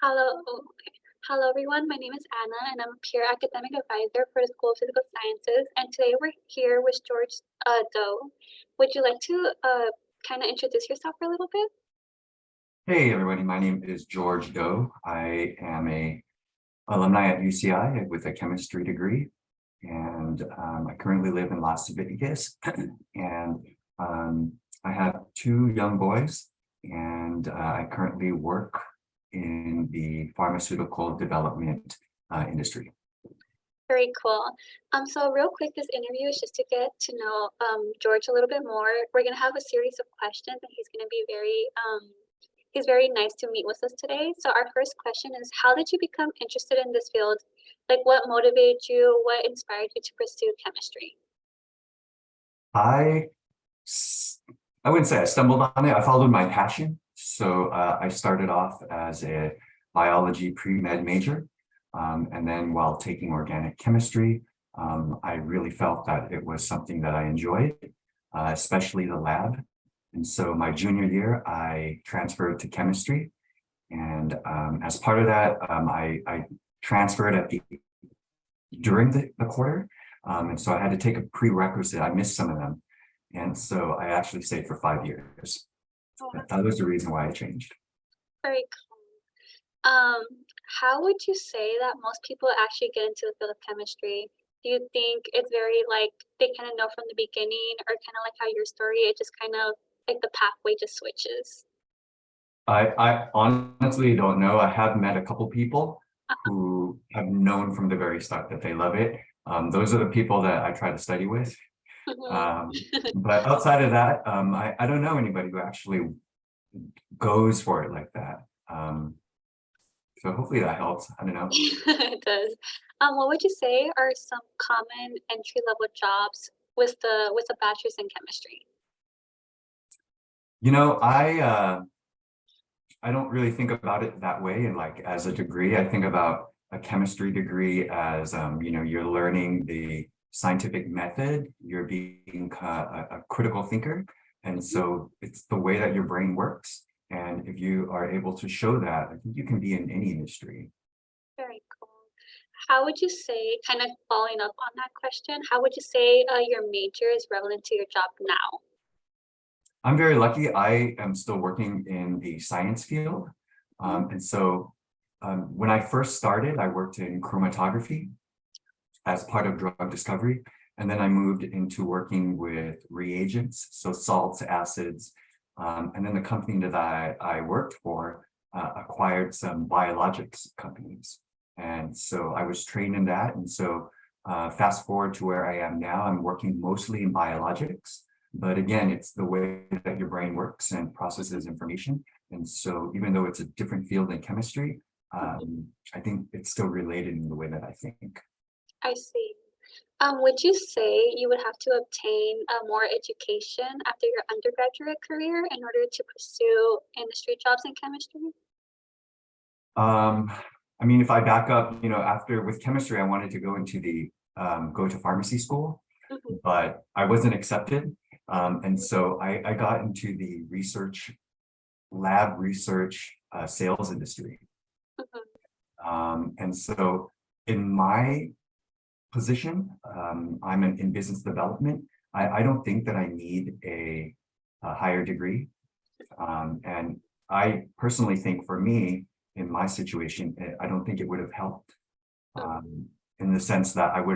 Hello, okay. Hello everyone. My name is Anna, and I'm a peer academic advisor for the School of Physical Sciences. And today we're here with George Doe. Would you like to kind of introduce yourself for a little bit? Hey everybody, my name is George Doe. I am a alumni at UCI with a chemistry degree, and I currently live in Las Vegas. And I have two young boys, and I currently work in the pharmaceutical development industry. Very cool. So real quick, this interview is just to get to know George a little bit more. We're gonna have a series of questions, and he's very nice to meet with us today. So our first question is, how did you become interested in this field? Like, what motivated you? What inspired you to pursue chemistry? I s- I wouldn't say I stumbled on it. I followed my passion. So I started off as a biology pre-med major. And then while taking organic chemistry, I really felt that it was something that I enjoyed, especially the lab. And so my junior year, I transferred to chemistry. And as part of that, I transferred during the quarter. And so I had to take a prerequisite. I missed some of them. And so I actually stayed for 5 years. Oh, That was the reason why I changed. very cool. How would you say that most people actually get into the field of chemistry? Do you think it's very like they kind of know from the beginning, or kind of like how your story, it just kind of like the pathway just switches? I honestly don't know. I have met a couple people Uh-huh. who have known from the very start that they love it. Those are the people that I try to study with. Mhm. But outside of that, I don't know anybody who actually goes for it like that. So hopefully that helps. I don't know. It does. What would you say are some common entry level jobs with a bachelor's in chemistry? You know, I don't really think about it that way. And like as a degree, I think about a chemistry degree as you're learning the scientific method, you're being a critical thinker. And Mhm. so it's the way that your brain works. And if you are able to show that, I think you can be in any industry. Very cool. How would you say, kind of following up on that question, how would you say your major is relevant to your job now? I'm very lucky. I am still working in the science field. Mhm. And so when I first started, I worked in chromatography as part of drug discovery. And then I moved into working with reagents, so salts, acids. And then the company that I worked for acquired some biologics companies. And so I was trained in that. And so fast forward to where I am now, I'm working mostly in biologics. But again, it's the way that your brain works and processes information. And so even though it's a different field than chemistry, I think it's still related in the way that I think. I see. Would you say you would have to obtain more education after your undergraduate career in order to pursue industry jobs in chemistry? Um, I mean, if I back up, after with chemistry, I wanted to go to pharmacy school, Mhm, but I wasn't accepted. And so I got into the lab research sales industry. mhm, And so in my position, in business development. I don't think that I need a higher degree. And I personally think for me, in my situation, I don't think it would have helped mhm. in the sense that it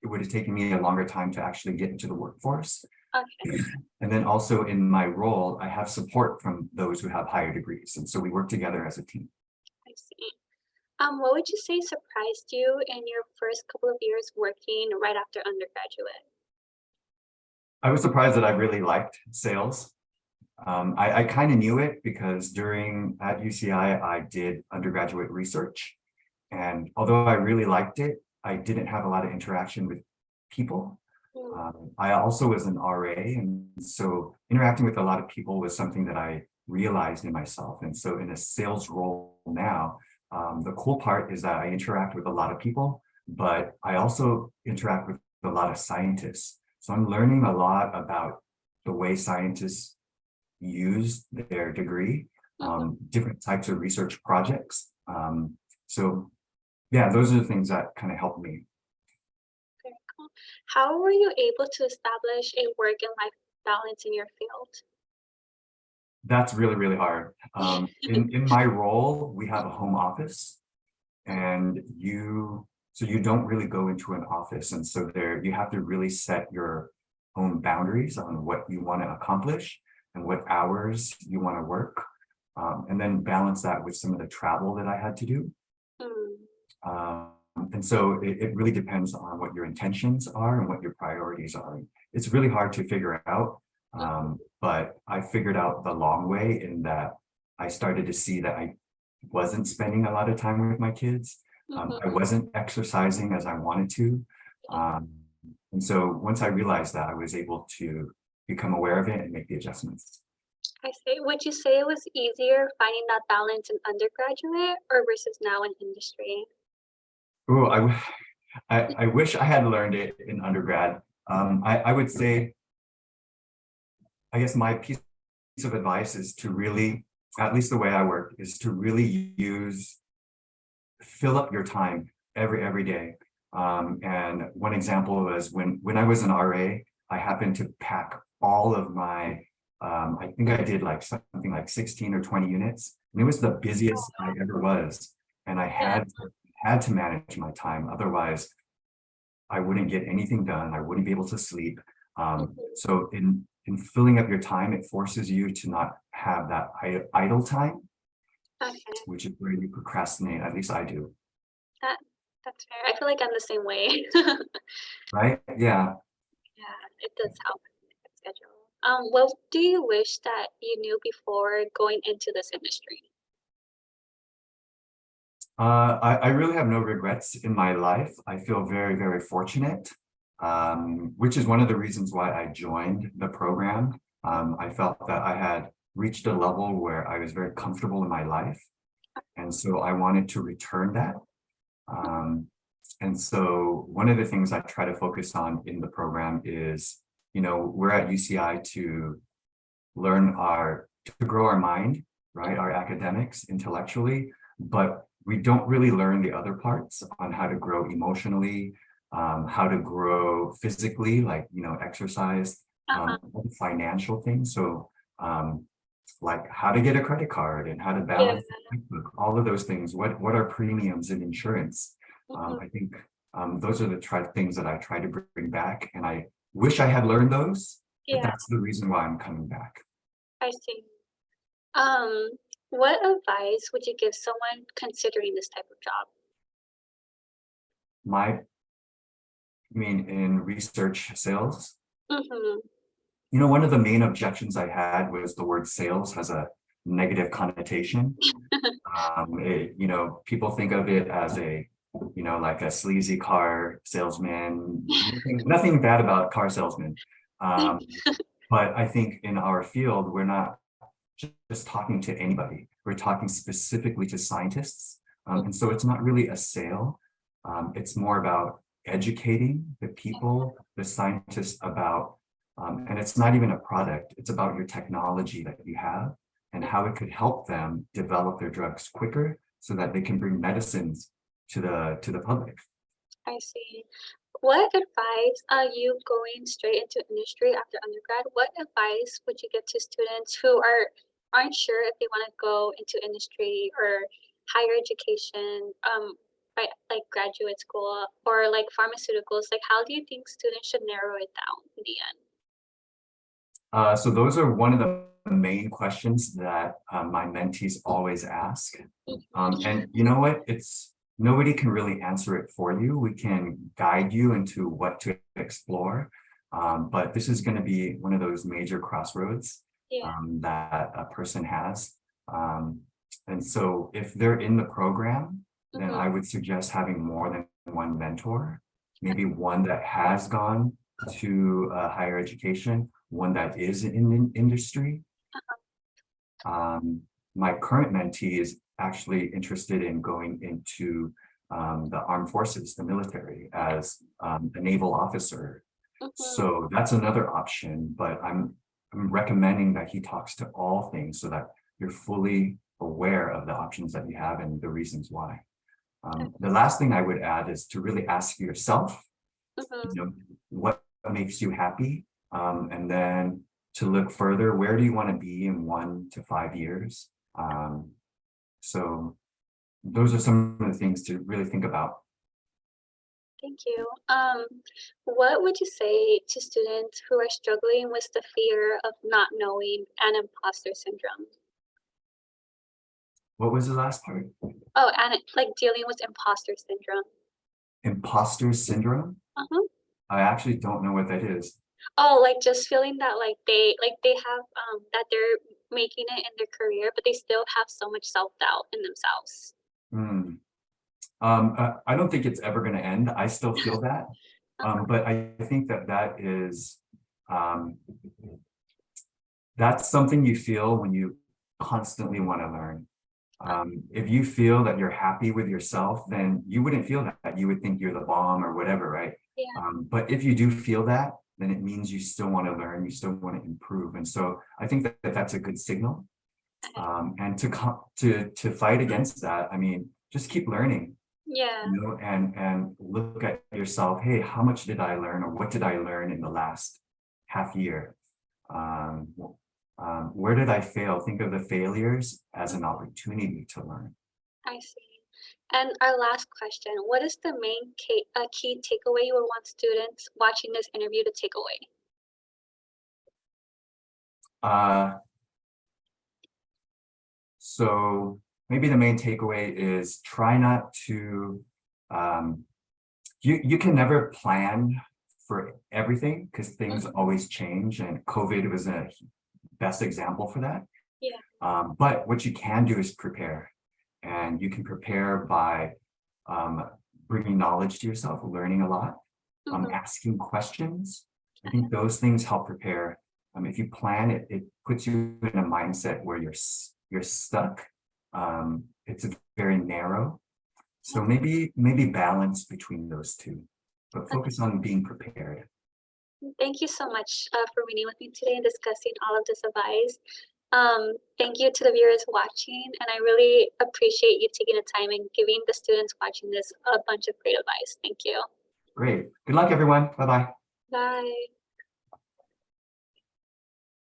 would have taken me a longer time to actually get into the workforce. Okay, And then also in my role, I have support from those who have higher degrees. And so we work together as a team. I see. What would you say surprised you in your first couple of years working right after undergraduate? I was surprised that I really liked sales. I kind of knew it because at UCI, I did undergraduate research. And although I really liked it, I didn't have a lot of interaction with people. Mm, I also was an RA. And so interacting with a lot of people was something that I realized in myself. And so in a sales role now, the cool part is that I interact with a lot of people, but I also interact with a lot of scientists. So I'm learning a lot about the way scientists use their degree, mhm, different types of research projects. So yeah, those are the things that kind of helped me. Very cool. How were you able to establish a work and life balance in your field? That's really, really hard. In my role, we have a home office, and you don't really go into an office, and so there you have to really set your own boundaries on what you want to accomplish and what hours you want to work, and then balance that with some of the travel that I had to do. Mm, Um, and so it really depends on what your intentions are and what your priorities are. It's really hard to figure out, but I figured out the long way in that I started to see that I wasn't spending a lot of time with my kids. I mhm. wasn't exercising as I wanted to. Um, and so once I realized that, I was able to become aware of it and make the adjustments. I see. Would you say it was easier finding that balance in undergraduate or versus now in industry? Oh, I wish I had learned it in undergrad. I would say, I guess my piece of advice is to really, at least the way I work, is to really fill up your time every day. And one example was when I was an RA, I happened to pack all of my, I think I did like something like 16 or 20 units, and it was the busiest I ever was. And I Yeah. had to manage my time. Otherwise, I wouldn't get anything done. I wouldn't be able to sleep. Mhm. So in filling up your time, it forces you to not have that idle time, Okay. which is where you procrastinate. At least I do. That that's fair. I feel like I'm the same way. Right? Yeah. Yeah, it does help with schedule. What do you wish that you knew before going into this industry? I really have no regrets in my life. I feel very, very fortunate, which is one of the reasons why I joined the program. I felt that I had reached a level where I was very comfortable in my life. And so I wanted to return that. Um, and so one of the things I try to focus on in the program is, we're at UCI to to grow our mind, right? Our academics intellectually, but we don't really learn the other parts on how to grow emotionally, how to grow physically, like, exercise, Uh-huh. financial things. So, like how to get a credit card and how to Yeah. balance the checkbook, all of those things. What are premiums in insurance? Mhm. I think those are the things that I try to bring back, and I wish I had learned those, but Yeah, that's the reason why I'm coming back. I see. Um, what advice would you give someone considering this type of job? I mean, in research sales, Mhm. one of the main objections I had was the word sales has a negative connotation. People think of it as like a sleazy car salesman. Nothing bad about car salesmen. Um, but I think in our field, we're not just talking to anybody. We're talking specifically to scientists. And so it's not really a sale. It's more about educating the people, the scientists about, and it's not even a product, it's about your technology that you have and how it could help them develop their drugs quicker so that they can bring medicines to the public. I see. What advice are you going straight into industry after undergrad? What advice would you give to students who aren't sure if they want to go into industry or higher education, right, like graduate school or like pharmaceuticals? Like, how do you think students should narrow it down in the end? So those are one of the main questions that my mentees always ask. And you know what? It's nobody can really answer it for you. We can guide you into what to explore. But this is going to be one of those major crossroads Yeah. that a person has. Um, and so if they're in the program, then Mhm. I would suggest having more than one mentor, maybe one that has gone to higher education, one that is in industry. Um, my current mentee is actually interested in going into the armed forces, the military, as a naval officer. Mhm. So that's another option, but I'm recommending that he talks to all things so that you're fully aware of the options that you have and the reasons why. The last thing I would add is to really ask yourself, you Mhm. know, what makes you happy? And then to look further, where do you want to be in 1 to 5 years? So those are some of the things to really think about. Thank you. What would you say to students who are struggling with the fear of not knowing and imposter syndrome? What was the last part? Oh, and like dealing with imposter syndrome. Imposter syndrome? Uh-huh. I actually don't know what that is. Oh, like just feeling that like they have that they're making it in their career, but they still have so much self-doubt in themselves. Hmm. I don't think it's ever going to end. I still feel that. Uh-huh. But I think that that is, um, that's something you feel when you constantly want to learn. If you feel that you're happy with yourself, then you wouldn't feel that. You would think you're the bomb or whatever, right? Yeah. But if you do feel that, then it means you still want to learn, you still want to improve. And so I think that that's a good signal. Okay. And to fight against that, I mean, just keep learning, Yeah. and look at yourself. Hey, how much did I learn, or what did I learn in the last half year? Um, where did I fail? Think of the failures as an opportunity to learn. I see. And our last question, what is the main key takeaway you would want students watching this interview to take away? Uh, so maybe the main takeaway is try not to, um, you can never plan for everything because things Mhm. always change, and COVID was a best example for that. Yeah. But what you can do is prepare, and you can prepare by um, bringing knowledge to yourself, learning a lot, Mhm. asking questions. I think those things help prepare. If you plan it, it puts you in a mindset where you're stuck. It's very narrow. So maybe balance between those two, but Okay. focus on being prepared. Thank you so much for meeting with me today and discussing all of this advice. Thank you to the viewers watching, and I really appreciate you taking the time and giving the students watching this a bunch of great advice. Thank you. Great. Good luck, everyone. Bye-bye. Bye.